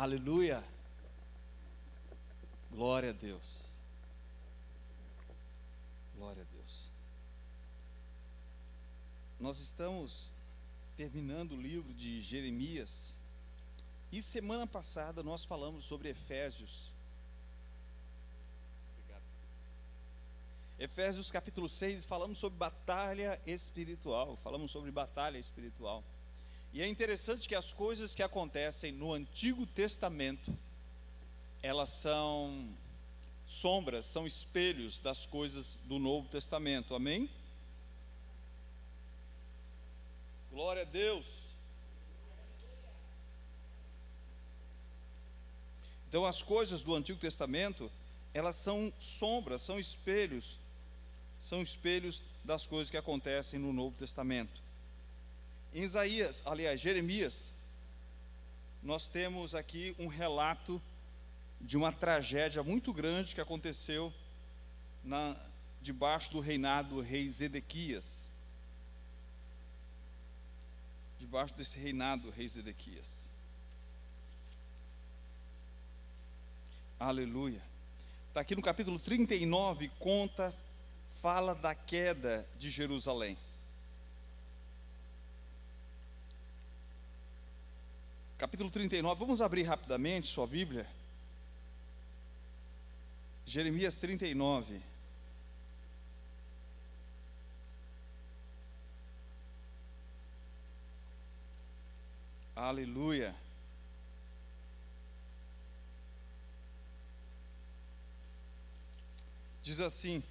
Aleluia. Glória a Deus. Glória a Deus. Nós estamos terminando o livro de Jeremias. E semana passada nós falamos sobre Efésios. Obrigado. Efésios capítulo 6, falamos sobre batalha espiritual. Falamos sobre batalha espiritual. E é interessante que as coisas que acontecem no Antigo Testamento, elas são sombras, são espelhos das coisas do Novo Testamento, amém? Glória a Deus. Então as coisas do Antigo Testamento, elas são sombras, são espelhos das coisas que acontecem no Novo Testamento. Em Jeremias, nós temos aqui um relato de uma tragédia muito grande que aconteceu debaixo do reinado do rei Zedequias. Debaixo desse reinado do rei Zedequias. Aleluia. Está aqui no capítulo 39, fala da queda de Jerusalém. Capítulo 39, vamos abrir rapidamente sua Bíblia. Jeremias 39. Aleluia. Diz assim,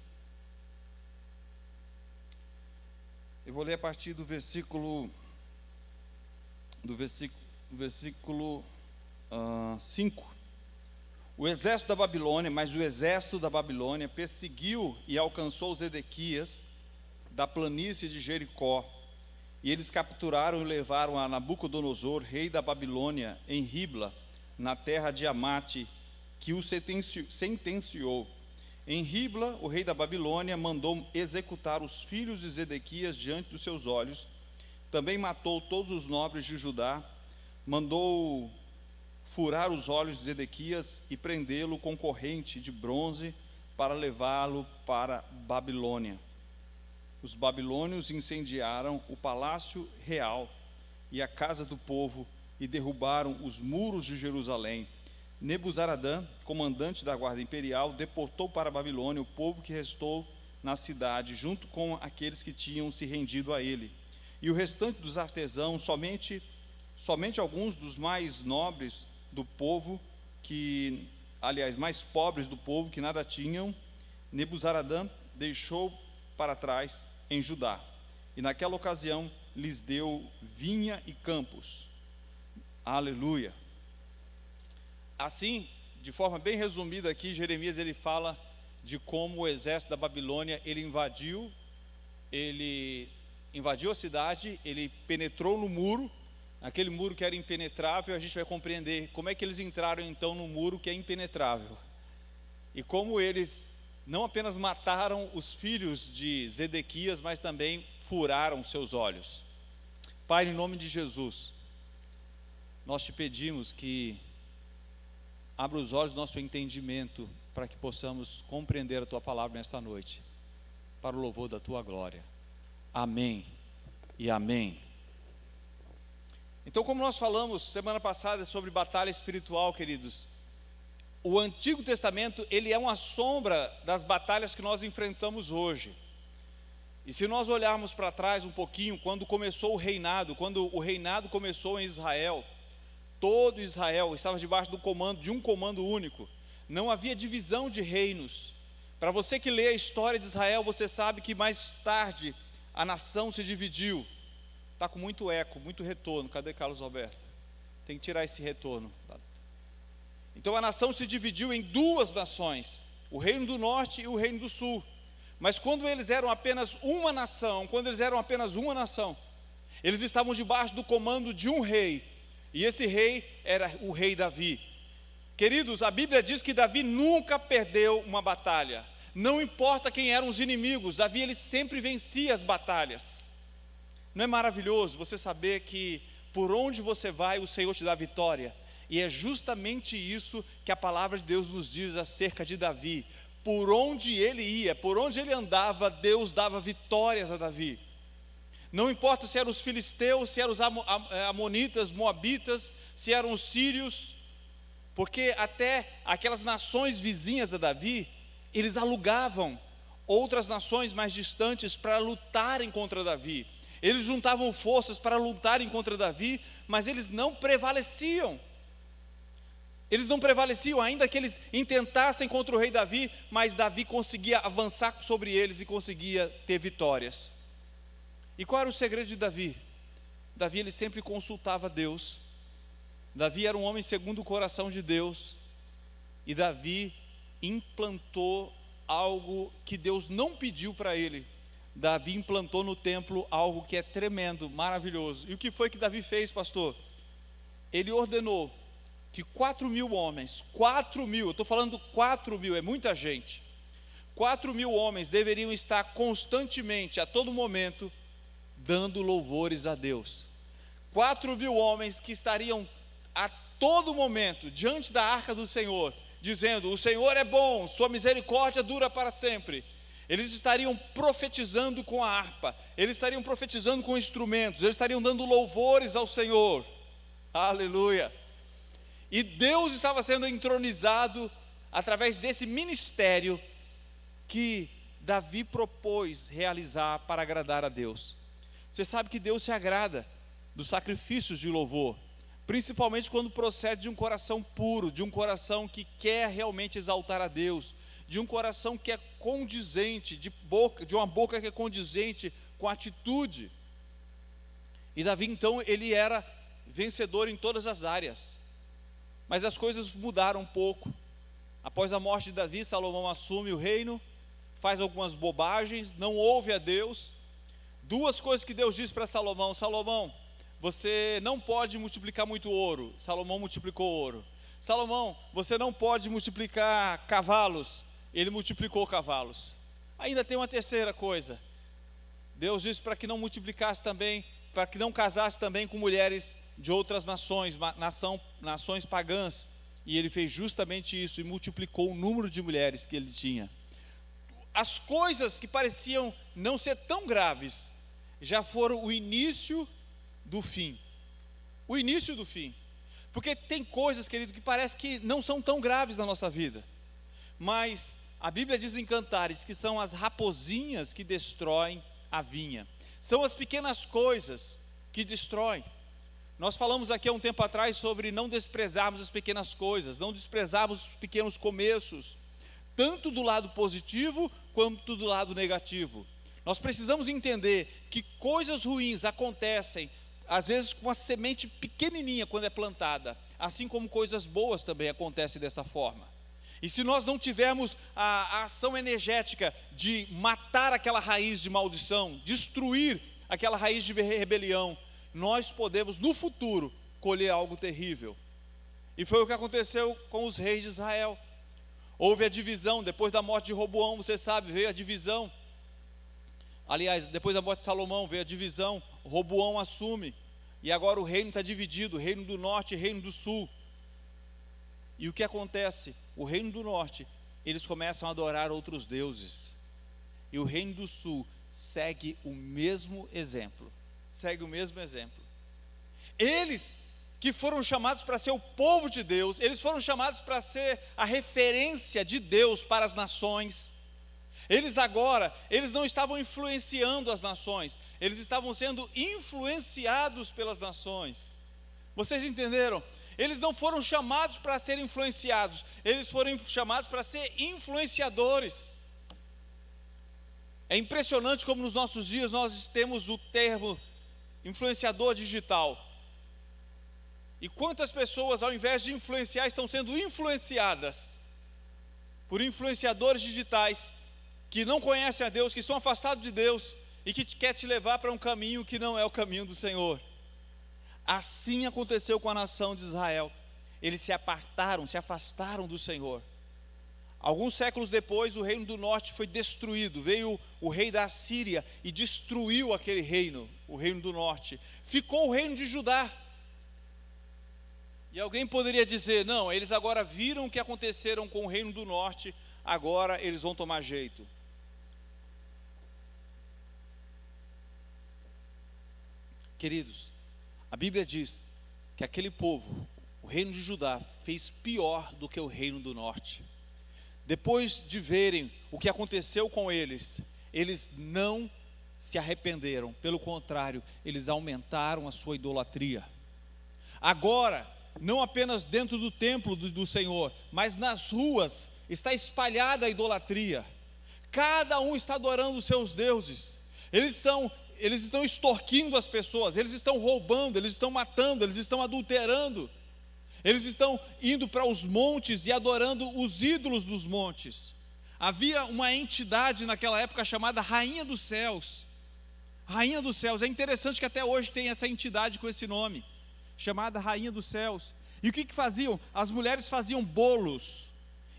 eu vou ler a partir do versículo 5. O exército da Babilônia perseguiu e alcançou Zedequias da planície de Jericó, e eles capturaram e levaram a Nabucodonosor, rei da Babilônia, em Ribla, na terra de Amate, que o sentenciou. Em Ribla, o rei da Babilônia mandou executar os filhos de Zedequias diante dos seus olhos. Também matou todos os nobres de Judá, mandou furar os olhos de Zedequias e prendê-lo com corrente de bronze para levá-lo para Babilônia. Os babilônios incendiaram o palácio real e a casa do povo e derrubaram os muros de Jerusalém. Nebuzaradã, comandante da guarda imperial, deportou para a Babilônia o povo que restou na cidade, junto com aqueles que tinham se rendido a ele. E o restante dos artesãos, somente alguns dos mais nobres do povo, mais pobres do povo, que nada tinham, Nebuzaradã deixou para trás em Judá. E naquela ocasião lhes deu vinha e campos. Aleluia. Assim, de forma bem resumida aqui, Jeremias ele fala de como o exército da Babilônia ele invadiu a cidade, ele penetrou no muro, aquele muro que era impenetrável. A gente vai compreender como é que eles entraram então no muro que é impenetrável, e como eles não apenas mataram os filhos de Zedequias, mas também furaram seus olhos. Pai, em nome de Jesus, nós te pedimos que abra os olhos do nosso entendimento, para que possamos compreender a tua palavra nesta noite, para o louvor da tua glória. Amém e amém. Então, como nós falamos semana passada sobre batalha espiritual, queridos, o Antigo Testamento ele é uma sombra das batalhas que nós enfrentamos hoje. E se nós olharmos para trás um pouquinho, quando o reinado começou em Israel, todo Israel estava debaixo de um comando único. Não havia divisão de reinos. Para você que lê a história de Israel, você sabe que mais tarde a nação se dividiu. Está com muito eco, muito retorno. Cadê Carlos Alberto? Tem que tirar esse retorno. Então a nação se dividiu em duas nações, o reino do norte e o reino do sul. Mas quando eles eram apenas uma nação, eles estavam debaixo do comando de um rei. E esse rei era o rei Davi. Queridos, a Bíblia diz que Davi nunca perdeu uma batalha. Não importa quem eram os inimigos, Davi ele sempre vencia as batalhas. Não é maravilhoso você saber que por onde você vai o Senhor te dá vitória? E é justamente isso que a palavra de Deus nos diz acerca de Davi. Por onde ele ia, por onde ele andava, Deus dava vitórias a Davi. Não importa se eram os filisteus, se eram os amonitas, moabitas, se eram os sírios, porque até aquelas nações vizinhas a Davi, eles alugavam outras nações mais distantes para lutarem contra Davi. Eles juntavam forças para lutarem contra Davi, mas eles não prevaleciam. Eles não prevaleciam, ainda que eles intentassem contra o rei Davi, mas Davi conseguia avançar sobre eles e conseguia ter vitórias. E qual era o segredo de Davi? Davi, ele sempre consultava Deus. Davi era um homem segundo o coração de Deus. E Davi implantou algo que Deus não pediu para ele. Davi implantou no templo algo que é tremendo, maravilhoso. E o que foi que Davi fez, pastor? Ele ordenou que 4.000 homens, 4.000, eu estou falando 4.000, é muita gente, 4.000 homens deveriam estar constantemente, a todo momento, dando louvores a Deus. 4.000 homens que estariam a todo momento diante da arca do Senhor, dizendo: o Senhor é bom, sua misericórdia dura para sempre. Eles estariam profetizando com a harpa, eles estariam profetizando com instrumentos, eles estariam dando louvores ao Senhor. Aleluia! E Deus estava sendo entronizado através desse ministério que Davi propôs realizar para agradar a Deus. Você sabe que Deus se agrada dos sacrifícios de louvor, principalmente quando procede de um coração puro, de um coração que quer realmente exaltar a Deus, de um coração que é condizente, de uma boca que é condizente com a atitude. E Davi, então, ele era vencedor em todas as áreas. Mas as coisas mudaram um pouco. Após a morte de Davi, Salomão assume o reino, faz algumas bobagens, não ouve a Deus. Duas coisas que Deus disse para Salomão: Salomão, você não pode multiplicar muito ouro. Salomão multiplicou ouro. Salomão, você não pode multiplicar cavalos. Ele multiplicou cavalos. Ainda tem uma terceira coisa. Deus disse para que não multiplicasse também, para que não casasse também com mulheres de outras nações, nações pagãs. E ele fez justamente isso e multiplicou o número de mulheres que ele tinha. As coisas que pareciam não ser tão graves já foram o início do fim. O início do fim. Porque tem coisas, querido, que parece que não são tão graves na nossa vida. Mas a Bíblia diz em Cantares que são as raposinhas que destroem a vinha. São as pequenas coisas que destroem. Nós falamos aqui há um tempo atrás sobre não desprezarmos as pequenas coisas, não desprezarmos os pequenos começos, tanto do lado positivo quanto do lado negativo. Nós precisamos entender que coisas ruins acontecem, às vezes com uma semente pequenininha quando é plantada, assim como coisas boas também acontecem dessa forma. E se nós não tivermos a ação energética de matar aquela raiz de maldição, destruir aquela raiz de rebelião, nós podemos no futuro colher algo terrível. E foi o que aconteceu com os reis de Israel. Houve a divisão, depois da morte de Roboão, você sabe, veio a divisão. Aliás, depois da morte de Salomão veio a divisão, Roboão assume, e agora o reino está dividido, reino do norte e reino do sul. E o que acontece? O reino do norte, eles começam a adorar outros deuses, e o reino do sul segue o mesmo exemplo. Eles que foram chamados para ser o povo de Deus, eles foram chamados para ser a referência de Deus para as nações. Eles não estavam influenciando as nações, eles estavam sendo influenciados pelas nações. Vocês entenderam? Eles não foram chamados para ser influenciados, eles foram chamados para ser influenciadores. É impressionante como nos nossos dias nós temos o termo influenciador digital. E quantas pessoas, ao invés de influenciar, estão sendo influenciadas por influenciadores digitais que não conhecem a Deus, que estão afastados de Deus e que quer te levar para um caminho que não é o caminho do Senhor. Assim aconteceu com a nação de Israel. Eles se afastaram do Senhor. Alguns séculos depois, o reino do norte foi destruído. Veio o rei da Assíria e destruiu aquele reino, o reino do norte. Ficou o reino de Judá. E alguém poderia dizer, não, eles agora viram o que aconteceram com o reino do norte, agora eles vão tomar jeito. Queridos, a Bíblia diz que aquele povo, o reino de Judá, fez pior do que o reino do norte. Depois de verem o que aconteceu com eles, eles não se arrependeram, pelo contrário, eles aumentaram a sua idolatria. Agora, não apenas dentro do templo do Senhor, mas nas ruas está espalhada a idolatria. Cada um está adorando os seus deuses. Eles estão extorquindo as pessoas, eles estão roubando, eles estão matando, eles estão adulterando. Eles estão indo para os montes e adorando os ídolos dos montes. Havia uma entidade naquela época chamada Rainha dos Céus. Rainha dos Céus, é interessante que até hoje tem essa entidade com esse nome, chamada Rainha dos Céus. E o que faziam? As mulheres faziam bolos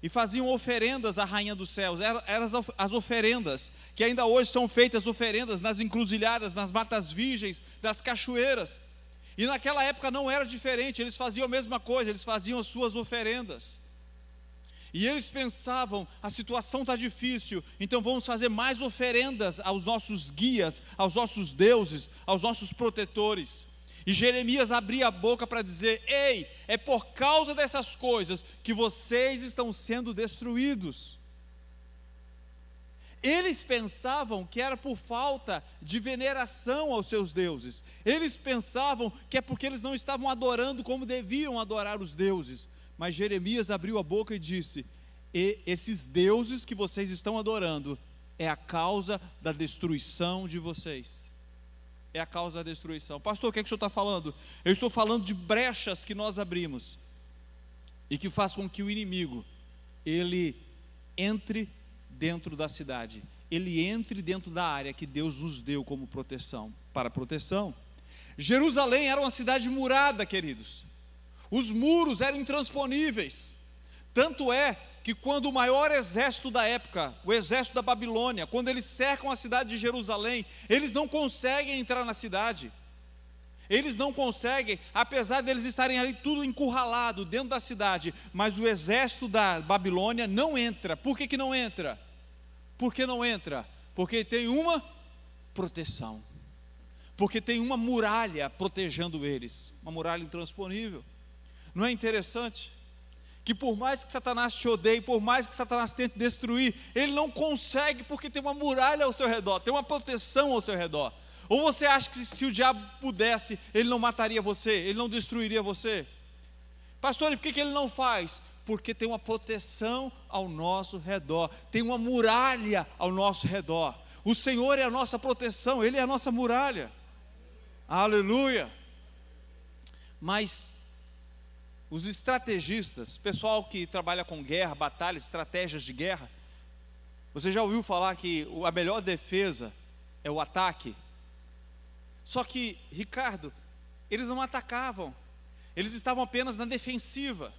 e faziam oferendas à Rainha dos Céus. Eram as oferendas, que ainda hoje são feitas oferendas nas encruzilhadas, nas matas virgens, nas cachoeiras. E naquela época não era diferente, eles faziam a mesma coisa, eles faziam as suas oferendas. E eles pensavam, a situação está difícil, então vamos fazer mais oferendas aos nossos guias, aos nossos deuses, aos nossos protetores. E Jeremias abria a boca para dizer, ei, é por causa dessas coisas que vocês estão sendo destruídos. Eles pensavam que era por falta de veneração aos seus deuses. Eles pensavam que é porque eles não estavam adorando como deviam adorar os deuses. Mas Jeremias abriu a boca e disse, esses deuses que vocês estão adorando é a causa da destruição de vocês. É a causa da destruição. Pastor, o que é que o senhor está falando? Eu estou falando de brechas que nós abrimos e que faz com que o inimigo, ele entre dentro da cidade, ele entre dentro da área que Deus nos deu como proteção, para proteção. Jerusalém era uma cidade murada, queridos. Os muros eram intransponíveis. Tanto é que quando o maior exército da época, o exército da Babilônia, quando eles cercam a cidade de Jerusalém, eles não conseguem entrar na cidade. Eles não conseguem, apesar deles estarem ali tudo encurralado dentro da cidade, mas o exército da Babilônia não entra. Por que não entra? Por que não entra? Porque tem uma proteção. Porque tem uma muralha protegendo eles, uma muralha intransponível. Não é interessante? Que por mais que Satanás te odeie, por mais que Satanás tente destruir, ele não consegue porque tem uma muralha ao seu redor, tem uma proteção ao seu redor. Ou você acha que se o diabo pudesse, ele não mataria você, ele não destruiria você? Pastor, e por que ele não faz? Porque tem uma proteção ao nosso redor, tem uma muralha ao nosso redor. O Senhor é a nossa proteção, Ele é a nossa muralha. Aleluia! Mas os estrategistas, pessoal que trabalha com guerra, batalha, estratégias de guerra, você já ouviu falar que a melhor defesa é o ataque? Só que, Ricardo, eles não atacavam, eles estavam apenas na defensiva.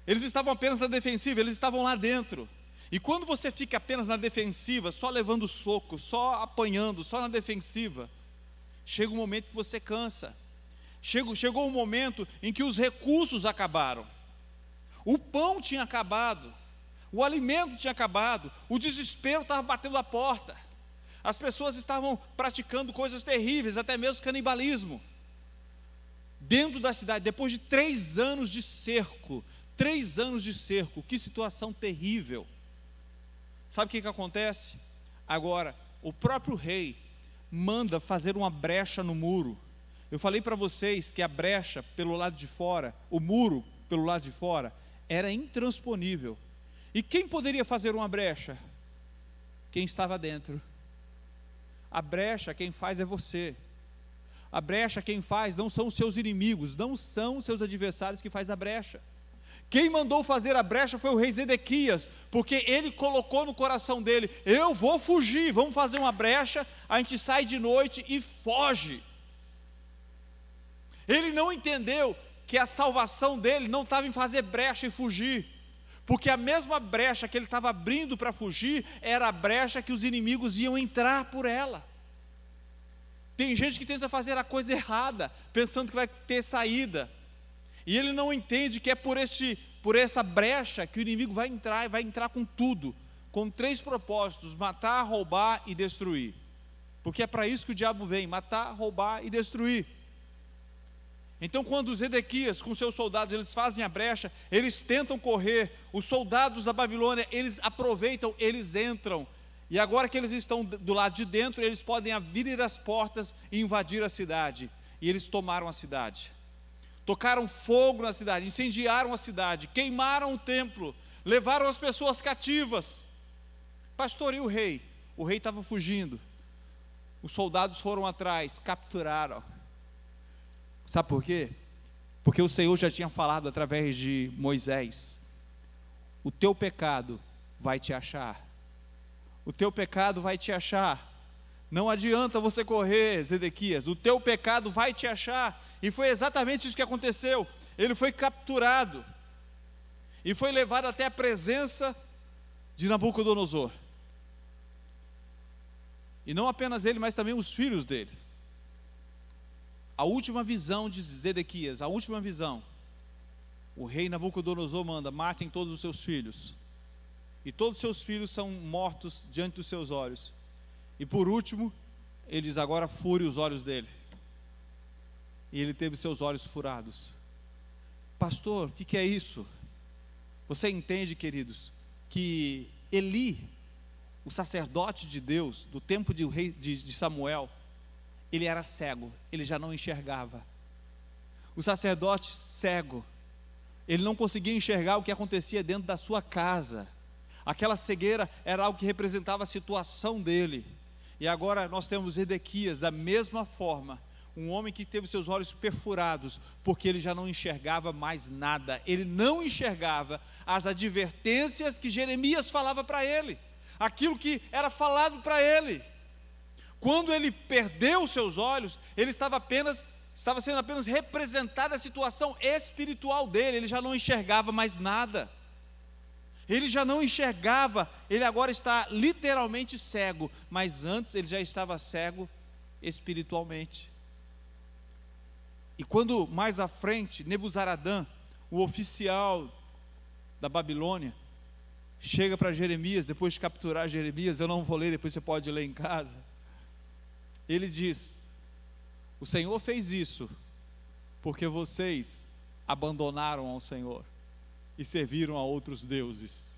Eles estavam apenas na defensiva, eles estavam lá dentro. E quando você fica apenas na defensiva, só levando soco, só apanhando, só na defensiva, chega um momento que você cansa. Chegou um momento em que os recursos acabaram. O pão tinha acabado, o alimento tinha acabado, o desespero estava batendo a porta. As pessoas estavam praticando coisas terríveis, até mesmo canibalismo. Dentro da cidade, depois de 3 anos de cerco, 3 anos de cerco, que situação terrível. Sabe o que acontece? Agora, o próprio rei manda fazer uma brecha no muro. Eu falei para vocês que a brecha pelo lado de fora, o muro pelo lado de fora, era intransponível. E quem poderia fazer uma brecha? Quem estava dentro. A brecha quem faz é você. A brecha quem faz não são os seus inimigos, não são os seus adversários que faz a brecha. Quem mandou fazer a brecha foi o rei Zedequias, porque ele colocou no coração dele, eu vou fugir, vamos fazer uma brecha, a gente sai de noite e foge. Ele não entendeu que a salvação dele não estava em fazer brecha e fugir, porque a mesma brecha que ele estava abrindo para fugir, era a brecha que os inimigos iam entrar por ela. Tem gente que tenta fazer a coisa errada, pensando que vai ter saída. E ele não entende que é por essa brecha que o inimigo vai entrar, e vai entrar com tudo, com 3 propósitos: matar, roubar e destruir. Porque é para isso que o diabo vem: matar, roubar e destruir. Então, quando os Edequias com seus soldados, eles fazem a brecha, eles tentam correr, os soldados da Babilônia, eles aproveitam, eles entram, e agora que eles estão do lado de dentro, eles podem abrir as portas e invadir a cidade. E eles tomaram a cidade, tocaram fogo na cidade, incendiaram a cidade, queimaram o templo, levaram as pessoas cativas. Pastor, e o rei? O rei estava fugindo, os soldados foram atrás, capturaram. Sabe por quê? Porque o Senhor já tinha falado através de Moisés: o teu pecado vai te achar, o teu pecado vai te achar, não adianta você correr, Zedequias, o teu pecado vai te achar. E foi exatamente isso que aconteceu. Ele foi capturado e foi levado até a presença de Nabucodonosor, e não apenas ele, mas também os filhos dele. A última visão de Zedequias, a última visão, o rei Nabucodonosor manda: matem todos os seus filhos, e todos os seus filhos são mortos diante dos seus olhos. E por último, eles agora furem os olhos dele, e ele teve seus olhos furados. Pastor, o que é isso? Você entende, queridos, que Eli, o sacerdote de Deus, do tempo de Samuel, ele era cego, ele já não enxergava. O sacerdote cego, ele não conseguia enxergar o que acontecia dentro da sua casa. Aquela cegueira era algo que representava a situação dele. E agora nós temos Edequias, da mesma forma, um homem que teve seus olhos perfurados, porque ele já não enxergava mais nada. Ele não enxergava as advertências que Jeremias falava para ele, aquilo que era falado para ele. Quando ele perdeu os seus olhos, ele estava sendo apenas representada a situação espiritual dele. Ele já não enxergava mais nada. Ele já não enxergava, ele agora está literalmente cego, mas antes ele já estava cego espiritualmente. E quando mais à frente, Nebuzaradã, o oficial da Babilônia, chega para Jeremias, depois de capturar Jeremias, eu não vou ler, depois você pode ler em casa. Ele diz: o Senhor fez isso porque vocês abandonaram ao Senhor e serviram a outros deuses.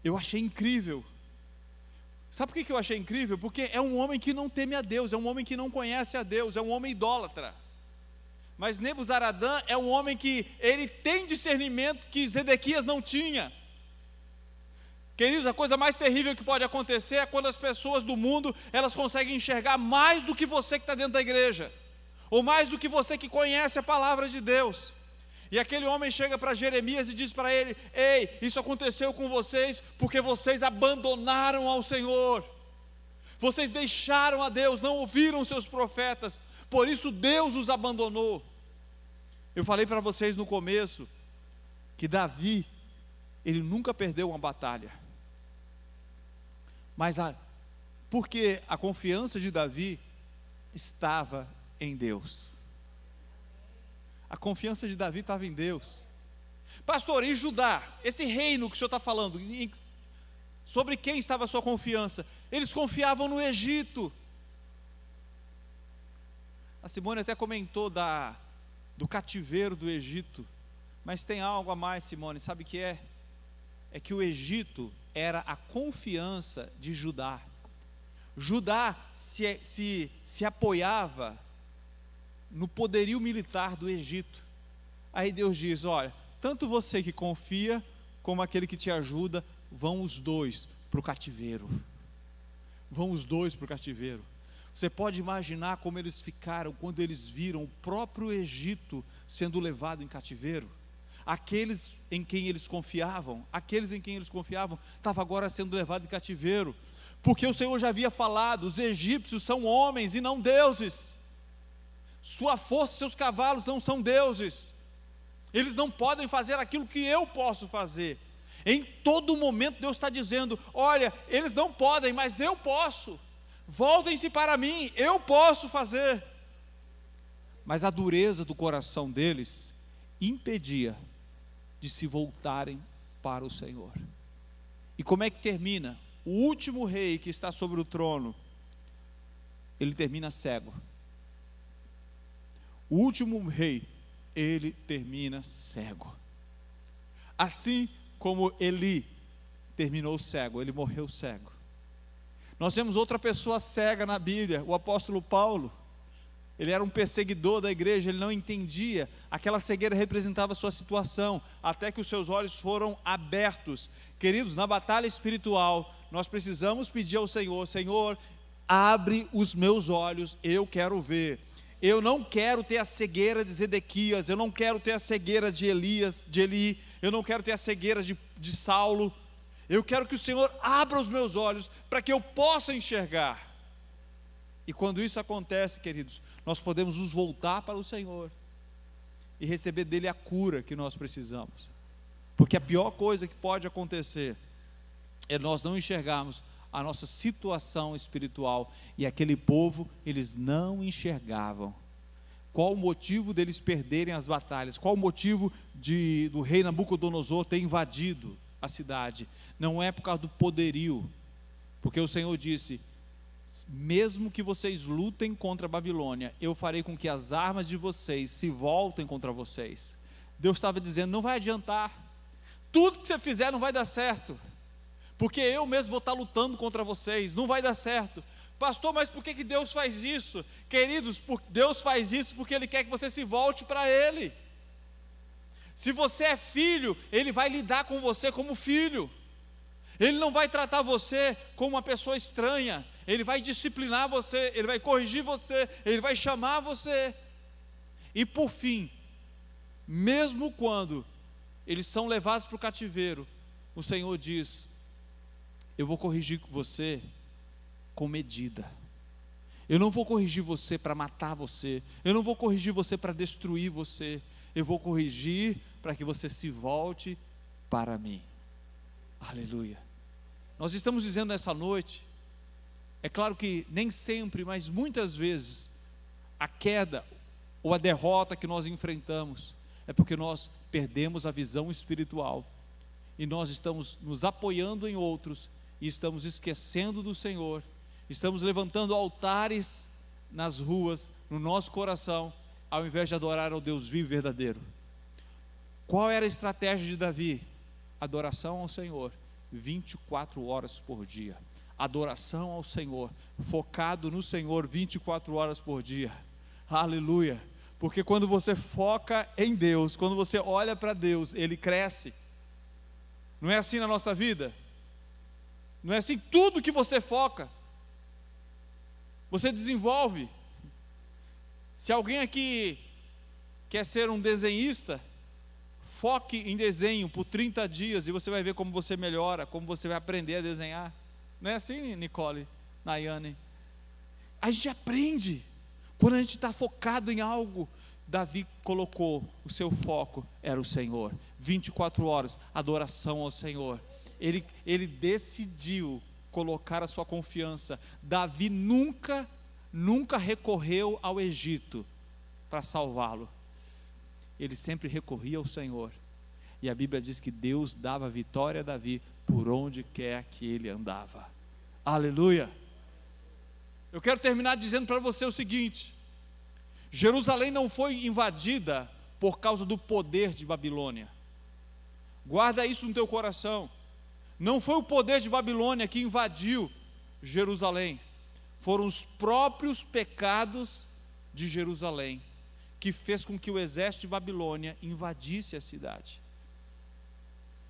Eu achei incrível. Sabe por que eu achei incrível? Porque é um homem que não teme a Deus, é um homem que não conhece a Deus, é um homem idólatra. Mas Nebuzaradã é um homem que ele tem discernimento que Zedequias não tinha. Queridos, a coisa mais terrível que pode acontecer é quando as pessoas do mundo, elas conseguem enxergar mais do que você que está dentro da igreja, ou mais do que você que conhece a palavra de Deus. E aquele homem chega para Jeremias e diz para ele: ei, isso aconteceu com vocês porque vocês abandonaram ao Senhor, vocês deixaram a Deus, não ouviram seus profetas, por isso Deus os abandonou. Eu falei para vocês no começo que Davi, ele nunca perdeu uma batalha, mas porque a confiança de Davi estava em Deus. A confiança de Davi estava em Deus. Pastor, e Judá, esse reino que o senhor está falando, sobre quem estava a sua confiança? Eles confiavam no Egito. A Simone até comentou do cativeiro do Egito, mas tem algo a mais, Simone, sabe o que é? É que o Egito era a confiança de Judá. Judá se apoiava no poderio militar do Egito. Aí Deus diz: olha, tanto você que confia, como aquele que te ajuda, vão os dois para o cativeiro. Vão os dois para o cativeiro. Você pode imaginar como eles ficaram quando eles viram o próprio Egito sendo levado em cativeiro. Aqueles em quem eles confiavam, estavam agora sendo levados em cativeiro, porque o Senhor já havia falado: os egípcios são homens e não deuses, sua força, seus cavalos não são deuses, eles não podem fazer aquilo que eu posso fazer. Em todo momento Deus está dizendo: olha, eles não podem, mas eu posso, voltem-se para mim, eu posso fazer. Mas a dureza do coração deles impedia de se voltarem para o Senhor. E como é que termina? O último rei que está sobre o trono, ele termina cego. O último rei, ele termina cego. Assim como Eli terminou cego, ele morreu cego. Nós temos outra pessoa cega na Bíblia, o apóstolo Paulo. Ele era um perseguidor da igreja, ele não entendia, aquela cegueira representava a sua situação, até que os seus olhos foram abertos. Queridos, na batalha espiritual, nós precisamos pedir ao Senhor: Senhor, abre os meus olhos, eu quero ver. Eu não quero ter a cegueira de Zedequias, eu não quero ter a cegueira de Eli, eu não quero ter a cegueira de Saulo. Eu quero que o Senhor abra os meus olhos, para que eu possa enxergar. E quando isso acontece, queridos, nós podemos nos voltar para o Senhor e receber dele a cura que nós precisamos. Porque a pior coisa que pode acontecer é nós não enxergarmos a nossa situação espiritual. E aquele povo, eles não enxergavam. Qual o motivo deles perderem as batalhas? Qual o motivo do rei Nabucodonosor ter invadido a cidade? Não é por causa do poderio, porque o Senhor disse: mesmo que vocês lutem contra a Babilônia, eu farei com que as armas de vocês se voltem contra vocês. Deus estava dizendo: não vai adiantar, tudo que você fizer não vai dar certo, porque eu mesmo vou estar lutando contra vocês, não vai dar certo. Pastor, mas por que Deus faz isso? Queridos, Deus faz isso porque Ele quer que você se volte para Ele. Se você é filho, Ele vai lidar com você como filho. Ele não vai tratar você como uma pessoa estranha. Ele vai disciplinar você, Ele vai corrigir você, Ele vai chamar você. E por fim, mesmo quando eles são levados para o cativeiro, o Senhor diz: eu vou corrigir você com medida. Eu não vou corrigir você para matar você, eu não vou corrigir você para destruir você, eu vou corrigir para que você se volte para mim. Aleluia. Nós estamos dizendo nessa noite, é claro que nem sempre, mas muitas vezes, a queda ou a derrota que nós enfrentamos é porque nós perdemos a visão espiritual e nós estamos nos apoiando em outros e estamos esquecendo do Senhor. Estamos levantando altares nas ruas, no nosso coração, ao invés de adorar ao Deus vivo e verdadeiro. Qual era a estratégia de Davi? Adoração ao Senhor, 24 horas por dia. Adoração ao Senhor, focado no Senhor 24 horas por dia. Aleluia. Porque quando você foca em Deus, quando você olha para Deus, Ele cresce. Não é assim na nossa vida? Não é assim? Tudo que você foca, você desenvolve. Se alguém aqui quer ser um desenhista, foque em desenho por 30 dias e você vai ver como você melhora, como você vai aprender a desenhar. Não é assim, Nicole, Nayane? A gente aprende quando a gente está focado em algo. Davi colocou o seu foco, era o Senhor, 24 horas, adoração ao Senhor. Ele decidiu colocar a sua confiança. Davi nunca recorreu ao Egito para salvá-lo. Ele sempre recorria ao Senhor. E a Bíblia diz que Deus dava vitória a Davi por onde quer que ele andava. Aleluia. Eu quero terminar dizendo para você o seguinte: Jerusalém não foi invadida por causa do poder de Babilônia. Guarda isso no teu coração. Não foi o poder de Babilônia que invadiu Jerusalém. Foram os próprios pecados de Jerusalém que fez com que o exército de Babilônia invadisse a cidade.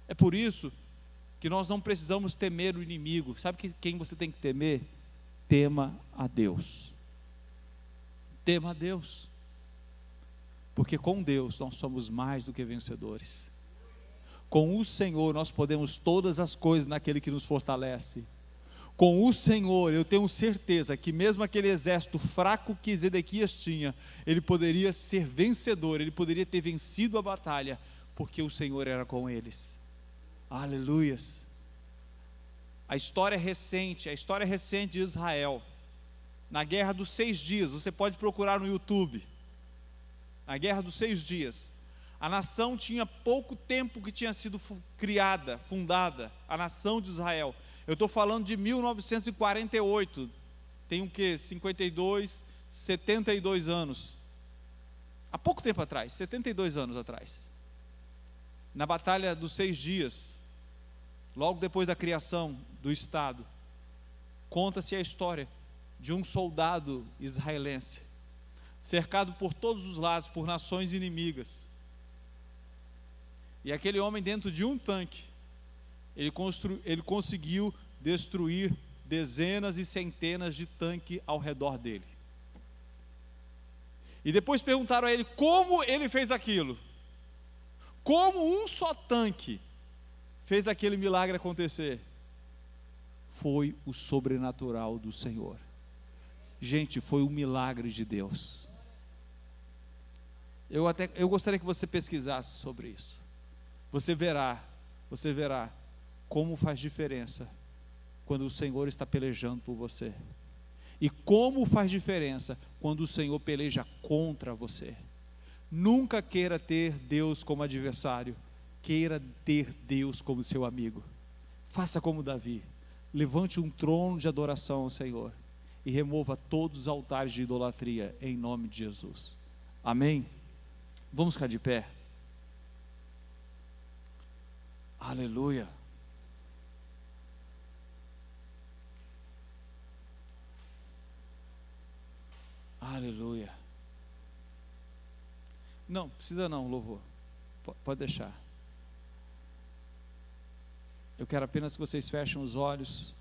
É por isso que nós não precisamos temer o inimigo. Sabe quem você tem que temer? Tema a Deus. Tema a Deus. Porque com Deus nós somos mais do que vencedores. Com o Senhor nós podemos todas as coisas naquele que nos fortalece. Com o Senhor eu tenho certeza que mesmo aquele exército fraco que Zedequias tinha, ele poderia ser vencedor, ele poderia ter vencido a batalha, porque o Senhor era com eles. Aleluias. A história recente de Israel, na Guerra dos 6 Dias, você pode procurar no YouTube, a Guerra dos 6 Dias, A nação tinha pouco tempo que tinha sido criada, fundada, a nação de Israel. Eu estou falando de 1948, tem o quê? 52, 72 anos. Há pouco tempo atrás, 72 anos atrás. Na Batalha dos 6 Dias, logo depois da criação do Estado, conta-se a história de um soldado israelense, cercado por todos os lados, por nações inimigas. E aquele homem, dentro de um tanque, ele conseguiu destruir dezenas e centenas de tanques ao redor dele. E depois perguntaram a ele como ele fez aquilo. Como um só tanque fez aquele milagre acontecer? Foi o sobrenatural do Senhor. Gente, foi um milagre de Deus. Eu gostaria que você pesquisasse sobre isso. Você verá como faz diferença quando o Senhor está pelejando por você. E como faz diferença quando o Senhor peleja contra você. Nunca queira ter Deus como adversário, queira ter Deus como seu amigo. Faça como Davi, levante um trono de adoração ao Senhor e remova todos os altares de idolatria em nome de Jesus. Amém? Vamos ficar de pé. Aleluia. Aleluia. Não, precisa não, louvor. Pode deixar. Eu quero apenas que vocês fechem os olhos.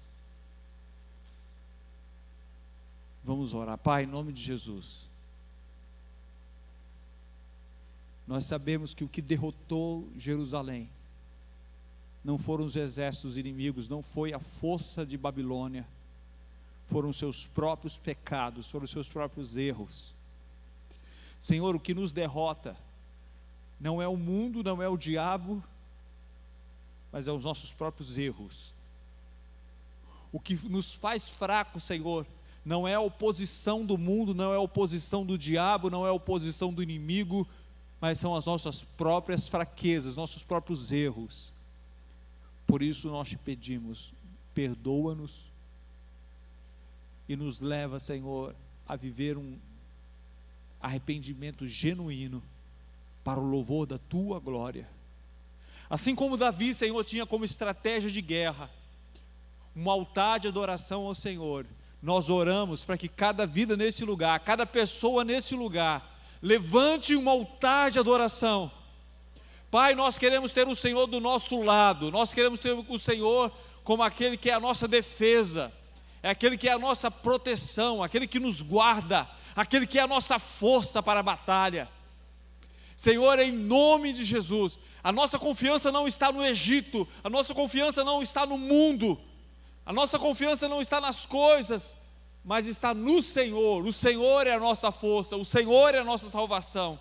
Vamos orar. Pai, em nome de Jesus. Nós sabemos que o que derrotou Jerusalém não foram os exércitos inimigos, não foi a força de Babilônia, foram os seus próprios pecados, foram os seus próprios erros. Senhor, o que nos derrota não é o mundo, não é o diabo, mas é os nossos próprios erros. O que nos faz fracos, Senhor, não é a oposição do mundo, não é a oposição do diabo, não é a oposição do inimigo, mas são as nossas próprias fraquezas, nossos próprios erros. Por isso nós te pedimos, perdoa-nos e nos leva, Senhor, a viver um arrependimento genuíno para o louvor da tua glória. Assim como Davi, Senhor, tinha como estratégia de guerra um altar de adoração ao Senhor, nós oramos para que cada vida nesse lugar, cada pessoa nesse lugar, levante um altar de adoração. Pai, nós queremos ter o Senhor do nosso lado, nós queremos ter o Senhor como aquele que é a nossa defesa, é aquele que é a nossa proteção, aquele que nos guarda, aquele que é a nossa força para a batalha. Senhor, em nome de Jesus, a nossa confiança não está no Egito, a nossa confiança não está no mundo, a nossa confiança não está nas coisas, mas está no Senhor. O Senhor é a nossa força, o Senhor é a nossa salvação.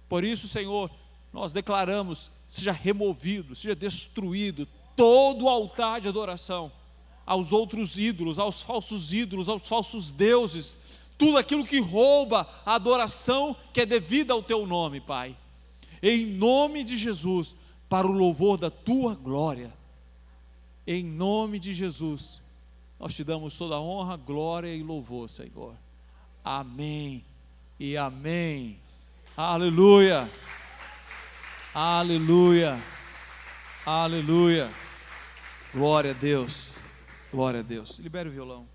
Por isso, Senhor, nós declaramos, seja removido, seja destruído todo o altar de adoração aos outros ídolos, aos falsos deuses, tudo aquilo que rouba a adoração que é devida ao teu nome, Pai, em nome de Jesus, para o louvor da tua glória, em nome de Jesus, nós te damos toda a honra, glória e louvor, Senhor. Amém e amém. Aleluia. Aleluia, aleluia, glória a Deus, glória a Deus. Libera o violão.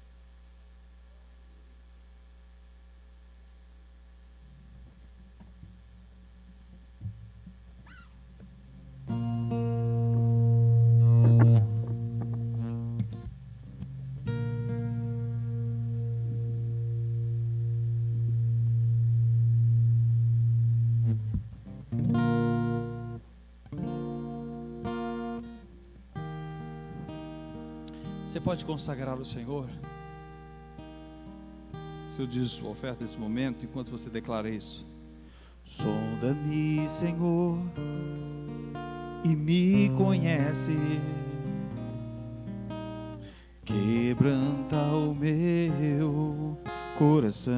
Você pode consagrar o Senhor? Se eu diz sua oferta nesse momento, enquanto você declara isso. Sonda-me, Senhor, e me conhece. Quebranta o meu coração.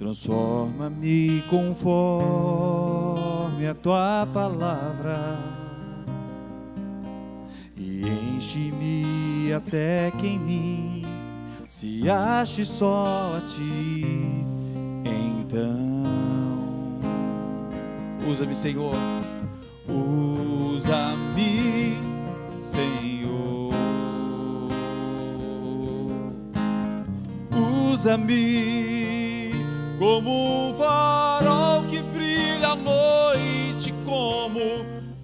Transforma-me conforme a tua palavra e enche-me até que em mim se ache só a ti. Então, usa-me, Senhor, usa-me, Senhor, usa-me como um farol que brilha à noite, como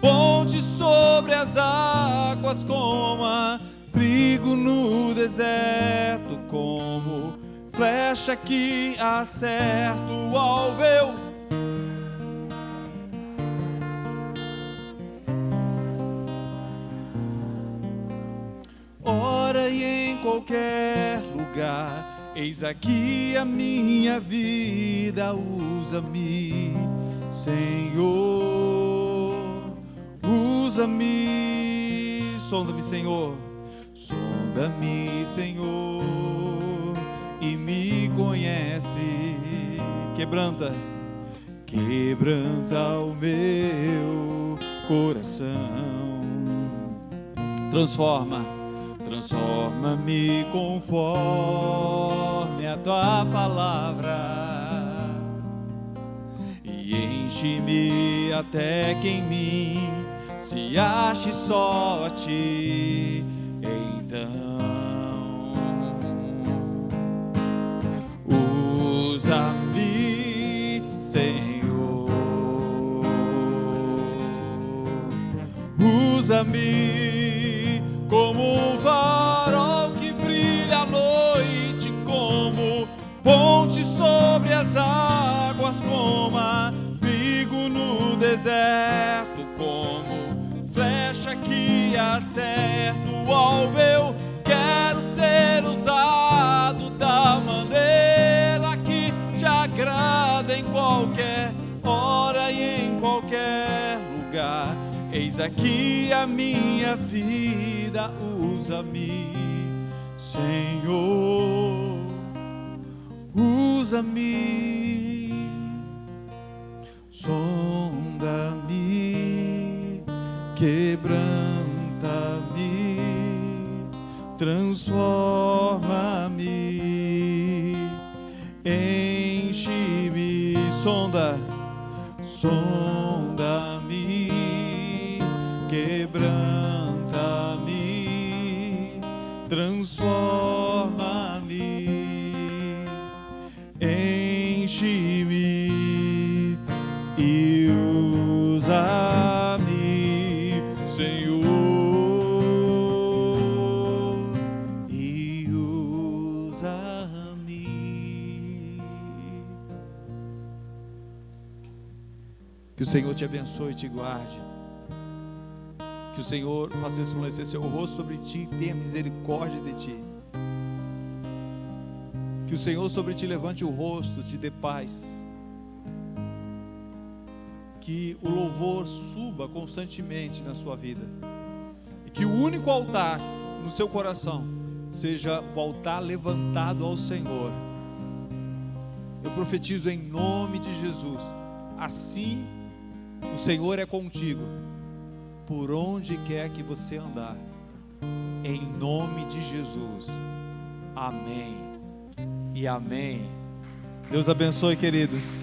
ponte sobre as águas, como abrigo no deserto, como flecha que acerta o alvo. Ora e em qualquer lugar, eis aqui a minha vida, usa-me, Senhor, usa-me, sonda-me, Senhor, sonda-me, Senhor, e me conhece, quebranta o meu coração, transforma-me conforme a tua palavra e enche-me até que em mim se ache só a ti. Então, usa-me, Senhor, usa-me como um farol que brilha à noite, como ponte sobre as águas, como abrigo no deserto, como flecha que acerta o alvo. Eu quero ser usado da maneira que te agrada, em qualquer hora e em qualquer lugar. Eis aqui a minha vida, usa-me, Senhor, usa-me, sonda-me, quebranta-me, transforma-me, enche-me, sonda-me, quebranta-me, transforma-me, enche-me e usa-me, Senhor, e usa-me. Que o Senhor te abençoe e te guarde. Que o Senhor faça resplandecer seu rosto sobre ti e tenha misericórdia de ti. Que o Senhor sobre ti levante o rosto, te dê paz. Que o louvor suba constantemente na sua vida. E que o único altar no seu coração seja o altar levantado ao Senhor. Eu profetizo em nome de Jesus. Assim o Senhor é contigo, por onde quer que você andar, em nome de Jesus, amém e amém. Deus abençoe, queridos.